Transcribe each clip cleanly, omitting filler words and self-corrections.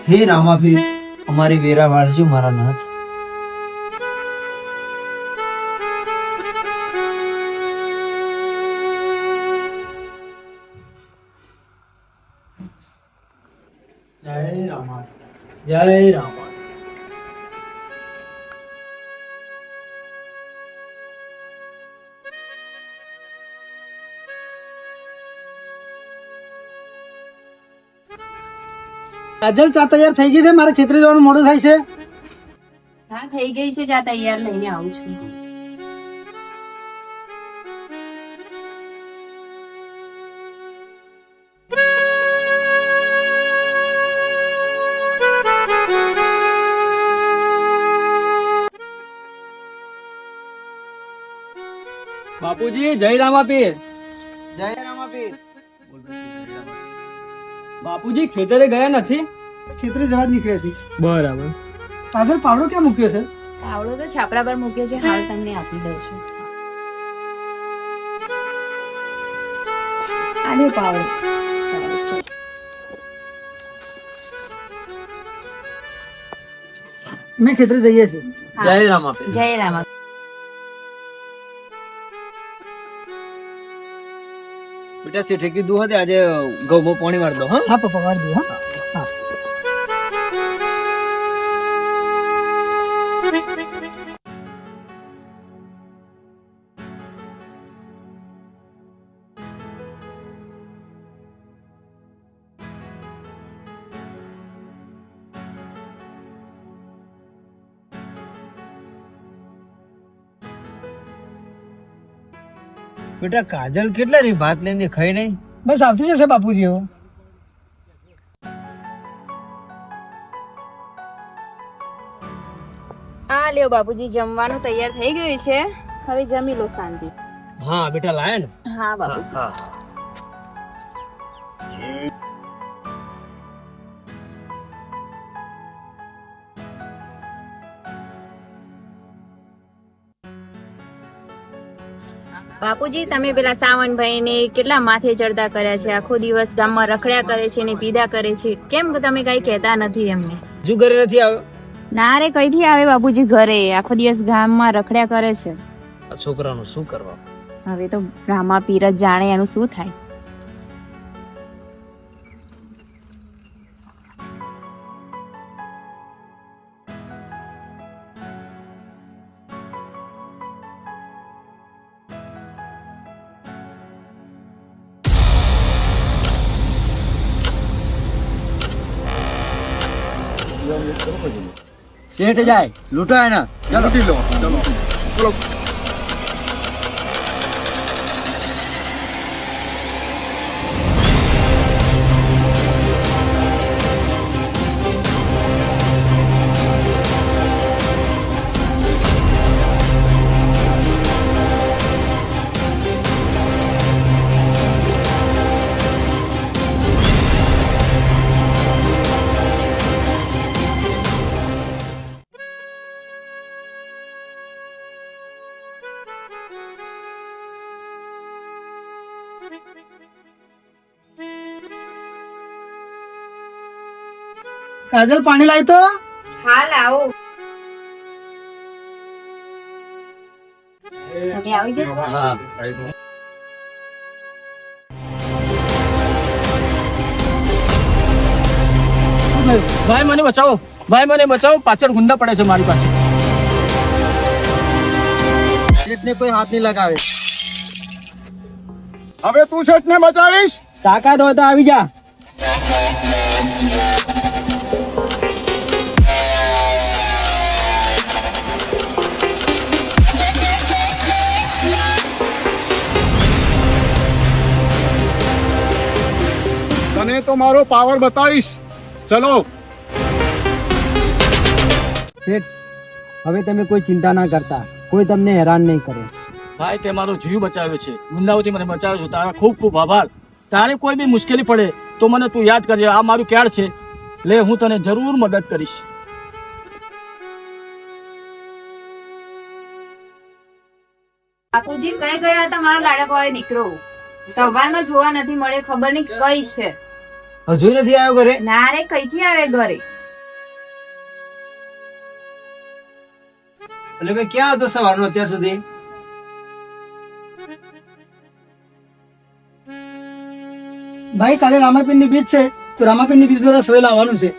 હે રામાભીર, અમારી વેરા વાળજો મારા નાથ. જય રામા, જય રામા. કાજલ, ચા તૈયાર થઈ ગઈ છે? મારે ખેતરે જવાનું મોડું થાય છે. હા, થઈ ગઈ છે. જા તૈયાર લઈને આવું છું. બાપુજી, જય રામાપીર. જય રામાભીર. બાપુજી, ખેતરે ગયા નથી? ખેતરે જવા જ નીકળ્યા છે. બરાબર. કાજલ, પાવડો ક્યાં મૂક્યો છે? આવડો તો છાપરા પર મૂક્યો છે. હાલ તમને આપી દઉં છું. આલ્યો પાવડો. સારું, ચલ. મેં ખેતરે જઈએ છીએ. જય રામાભીર. જય રામા. બેટા, શેઠે કીધું હતું આજે ઘઉંમાં પાણી વાળી દો. હા, હા પપ્પા, વાર દો. હા હા. બેટા, કાજલ કેટલા રી ભાત લઈને ખાઈ નહીં? બસ આવતી જશે બાપુજી. હવે આ લ્યો બાપુજી, જમવાનું તૈયાર થઈ ગયું છે. હવે જમી લો શાંતિ. હા બેટા, લાયા ને? હા બાપુ. હા. બાપુજી, તમે પેલા સાવનભાઈ ને કેટલા માથે ચડતા કર્યા છે. આખો દિવસ ગામમાં રખડ્યા કરે છે ને પીધા કરે છે. કેમ તમે કઈ કહેતા નથી એમને? હજુ ઘરે નથી આવ્યો? ના રે, કઈથી આવે બાપુજી ઘરે? આખો દિવસ ગામમાં રખડ્યા કરે છે. આ છોકરાનું શું કરવા? હવે તો રામા પીર જ જાણે એનું શું થાય. શેઠ જાય, લૂંટો એને. ચાલો. કાજલ, પાણી લાવી તો. હાલ આવો. તમે આવી ગયા? ભાઈ મને બચાવો, ભાઈ મને બચાવો. પાછળ ગુંડા પડે છે મારી પાસે. શેઠને કોઈ હાથ નહીં લગાવે. હવે તું શેઠને બચાવીશ? તાકાત હોય તો આવી જા. તને તો મારો પાવર બતાવીશ. ચલો. શેઠ, હવે તમે કોઈ ચિંતા ના કરતા. કોઈ તમને હેરાન નહીં કરે. ભાઈ, તે મારો જીવ બચાવ્યો છે. ગુંડાઓથી મને બચાવ્યો છે. તારા ખૂબ ખૂબ આભાર. તારે કોઈ બી મુશ્કેલી પડે તો મને તું યાદ કરજે. આ મારું ક્યાર છે. લે, હું તને જરૂર મદદ કરીશ. બાપુજી કઈ ગયા હતા મારા લાડકવાળો દીકરો? સવારનો જોવા નથી મળે. ખબર નહીં કઈ છે. હજુ નથી આવ્યો ઘરે? ના રે, કઈથી આવે ઘરે? એટલે મેં ક્યાં હતો સવારનો અત્યાર સુધી? ભાઈ કાલે રામાપીર ની બીજ છે, તો રામાપીર ની બીજ દ્વારા સવેલા આવવાનું છે.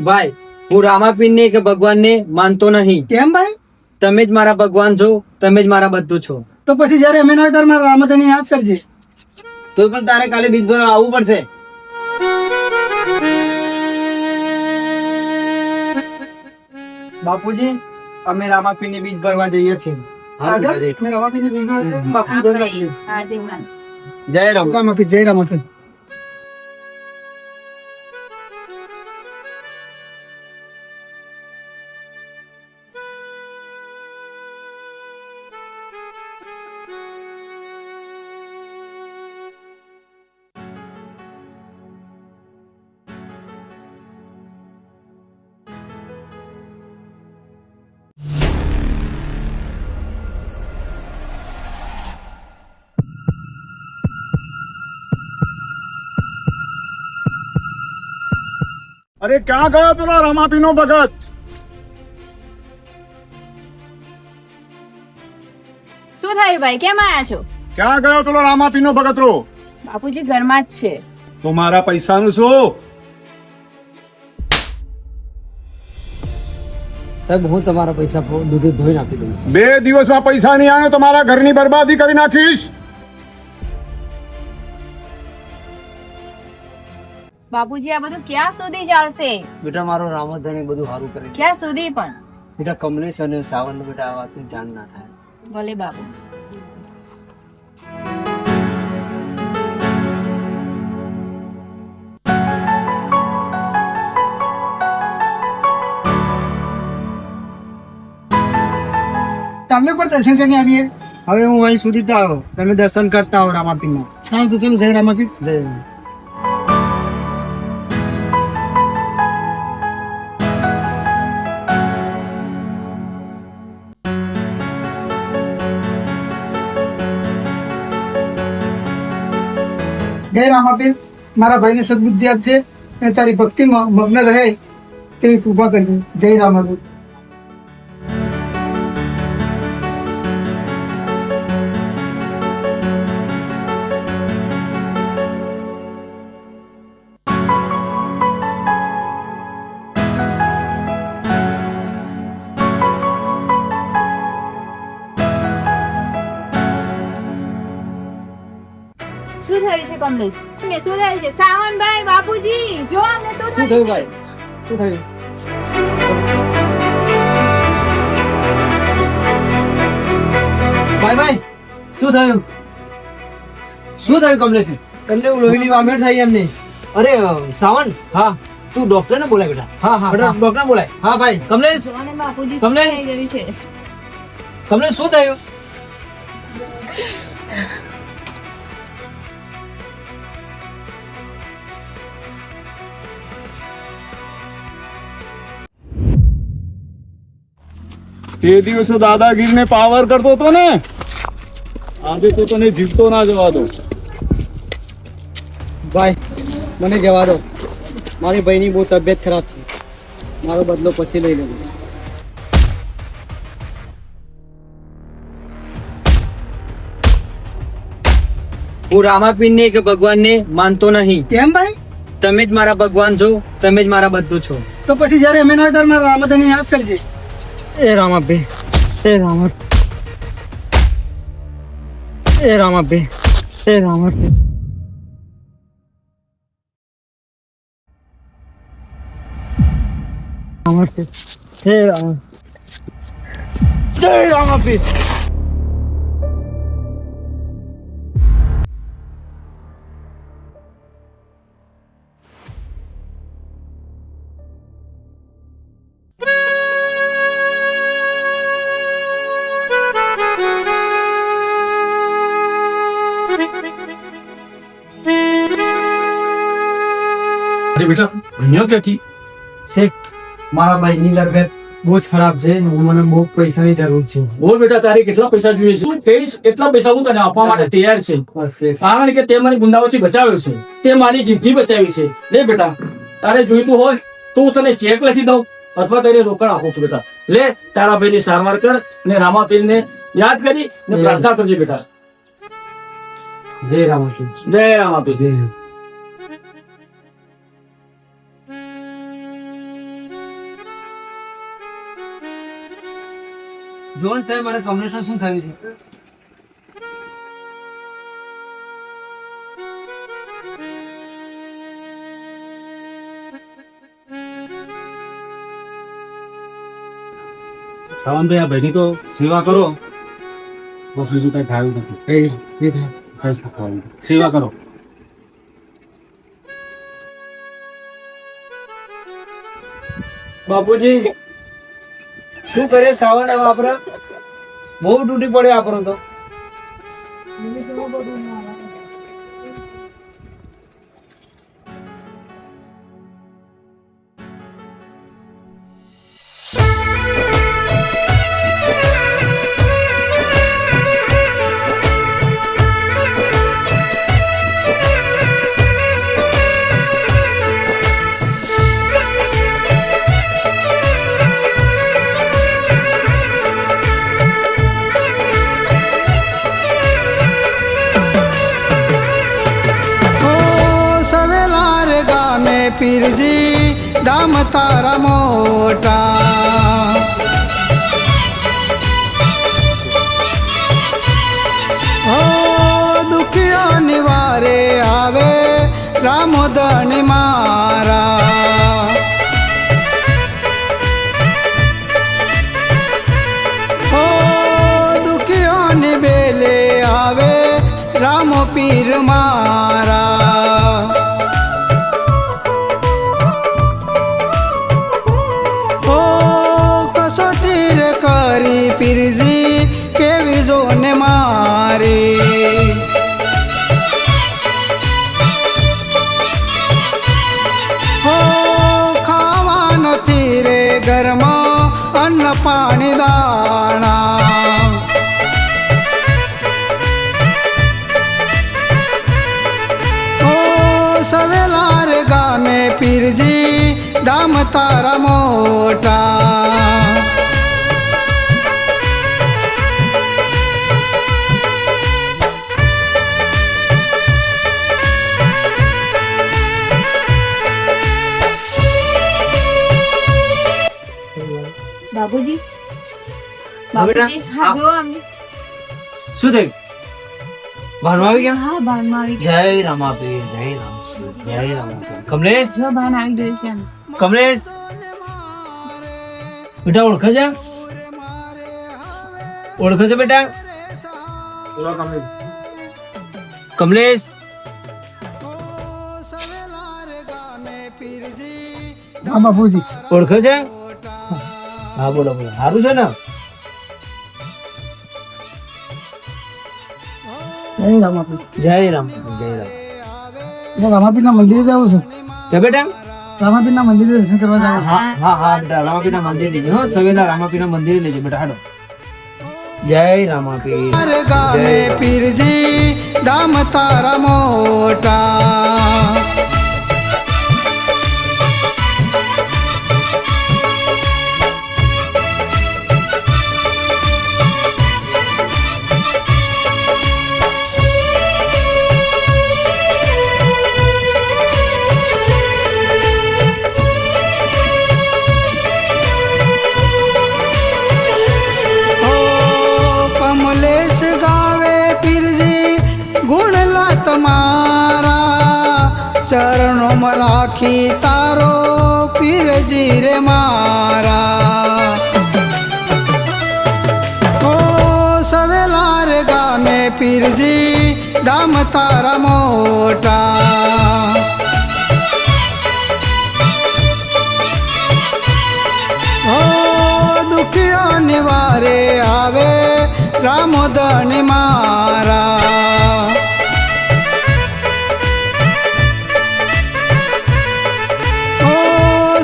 ભાઈ હું રામાપીરને કે ભગવાનને માનતો નહીં. કેમ ભાઈ? તમે જ મારા ભગવાન છો, તમે જ મારા બધું છો. તો પછી જયારે અમે ના હોય ત્યારે મારા રામાધને યાદ કરજે. તો પણ તારે કાલે બીજ ભરવા આવવું પડશે. બાપુજી અમે રામાપીરની બીજ ભરવા જઈએ છીએ. આગળ મેં રામાપીર ની બીજ દ્વારા બાપુને ધોઈ નાખીએ. હા જી માં. જય રામ. રામાપીર, જય રામાપીર. અરે ક્યાં ગયો પેલો રમાપીનો ભગત? શું થયું ભાઈ, કેમ આયા છો? ક્યાં ગયો પેલો રામાપીનો ભગતરો? બાપુજી ઘરમાં જ છે. તો મારા પૈસાનું શું? સાહેબ હું તમારા પૈસા દૂધે ધોઈ નાખી દઈશ. 2 દિવસમાં પૈસા નહીં આવે તો મારા ઘરની બરબાદી કરી નાખીશ. બાપુજી આ બધું ક્યાં સુધી ચાલશે? બેટા મારો રામધણી બધું સારું કરે છે. ક્યાં સુધી પણ? બેટા કમલેશ અને સાવન બેટા આ વાતની જાણ ના થાય. ભલે બાપુ. ચાલો પણ દર્શન કરીને આવીએ. હવે હું અહીં સુધી તો આવ્યો, તમે દર્શન કરતા હો રામાપીરના. સારું તો ચલો, જય રામાપીર. જય રામ. જય રામાપીર, મારા ભાઈને સદબુદ્ધિ આપજે અને તારી ભક્તિમાં મગ્ન રહે તેવી કૃપા કરજે. જય રામાપીર. શું થયું છે કમલેશ? શું થયું છે સાવનભાઈ? બાપુજી જો અમને શું શું થયું ભાઈ? શું થયું? ભાઈ શું થયું? શું થયું કમલેશ? તમને લોહીની વામેટ થઈ એમને? અરે સાવન, હા તું ડોક્ટર ને બોલાય બેટા. હા હા ડોક્ટર બોલાય. હા ભાઈ કમલેશ, જોને બાપુજી કમલેશ? શું થઈ ગયું છે? કમલેશ શું થયું? તે દિવસે દાદાગીરીને પાવર કરતો હતો ને, આજે તો તને જીવતો ના જવા દો. ભાઈ મને જવા દો, મારી ભાઈની બહુ તબિયત ખરાબ છે. મારો બદલો પછી લઈ લેજો. હું રામાપીરને કે ભગવાનને માનતો નહીં. કેમ ભાઈ? તમે જ મારા ભગવાન છો, તમે જ મારા બધું છો. તો પછી જયારે અમે ના હોય ત્યારે મારા રામાધને યાદ કરજે. એ રામાપીર, એ રામાપીર, એ રામાપીર, એ રામાપીર. રામાપીર, હે રામાપીર, જય રામાપીર. બેટા અહીંયા ક્યાંથી? શેઠ મારા ભાઈની તબિયત બહુ જ ખરાબ છે. મને બહુ પૈસાની જરૂર છે. બોલ બેટા, તારે કેટલા પૈસા જોઈએ છે? તું કહીશ એટલા પૈસા હું તને આપવા માટે તૈયાર છે, બસ શેઠ. કારણ કે તે મને ગુંડાઓથી બચાવ્યો છે, તે મારી જિંદગી બચાવી છે. લે બેટા, તારે જોઈતું હોય તો હું તને ચેક લખી દઉં અથવા તારે રોકડ આપું છું. બેટા લે તારા ભાઈની સારવાર કર અને રામાપીરને યાદ કરી ને પ્રાર્થના કરજે બેટા. જય રામાપીર. જય રામાપીર. જય રામ. જોન સાહેબ મારે કમલેશમાં શું થયું છે? સાવનભાઈ, આ ભાઈની તો સેવા કરો, બસ બીજું કઈ થયું નથી. કઈ થવાનું. સેવા કરો. બાપુજી શું કરે સાવન હવે આપડે બહુ તૂટી પડ્યો આપણો તો. પીરજી દામ તારા મોટા, હો દુખિયા નિવારે આવે રામોદણ મારા, હો દુખિયા ની બેલે આવે રામો પીર મારા, પીરજી કેવી જોને મારી, હો ખાવા નથી રે ઘરમાં અન્ન પાણી દાણા, હો સવેલા રે ગામે પીરજી દામ તારા મોટા, બાબુજી હા બેટા. હા જો અમને શું થયું? ભાનમાં આવી ગયા? હા બાનમાં આવી જય રામાપીર. જય રામ. જય રામાપીર. કમલેશ, જો બાન આવી ગયો છે એમ. કમલેશ બેટા ઓળખે છે? ઓળખે છે બેટા? કમલેશ હા બાપુજી. ઓળખે છે? હા બોલો બોલો. સારું છે ને? જય રામાપીર. જય રામ. જય રામ. રામાપીર ના મંદિરે જવું છે. કે બેટા? રામાપીર ના મંદિરે દર્શન કરવા જવું. હા હા હા બેટા રામાપીર ના મંદિર લેજો. હા સવેલા રામાપીર ના મંદિરે લેજો બેટા. હાડો. જય રામાપીર. ગામે પીરજી દામ તારા મોટા, ચરણોમાં રાખી તારો પીરજી રે મારા, ઓ સવેલા રે ગામે પીરજી દામ તારા મોટા, ઓ દુખિયા નિવારે આવે રામોદણ મારા,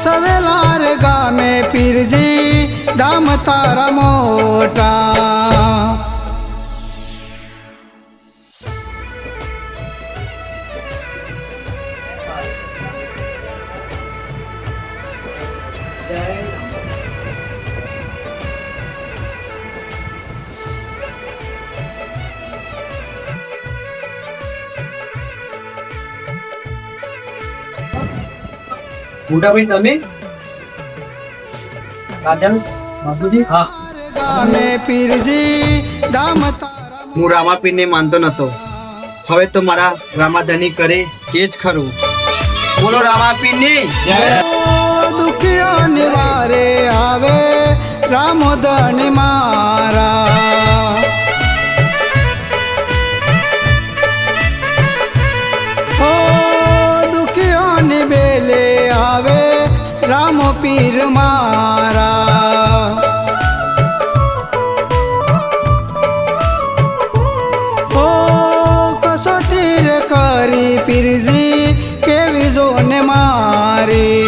સવેલા રે ગામે પીરજી દામ તારા મોટા, મોટા ભાઈ તમે કાજલ બાપુજી હા ગામે પીરજી ધામ તારા હું રામાપીરને માનતો નતો, હવે તો મારા રામાધણી કરે તે જ ખરું. બોલો રામાપીરની દુખિયા નિવારે આવે રામોદન મારા. ઓ દુખિયા ને બેલે આવે રામો પીર મારા. ઓ કસોટી રે કરી પીરજી કેવી જોને મારી.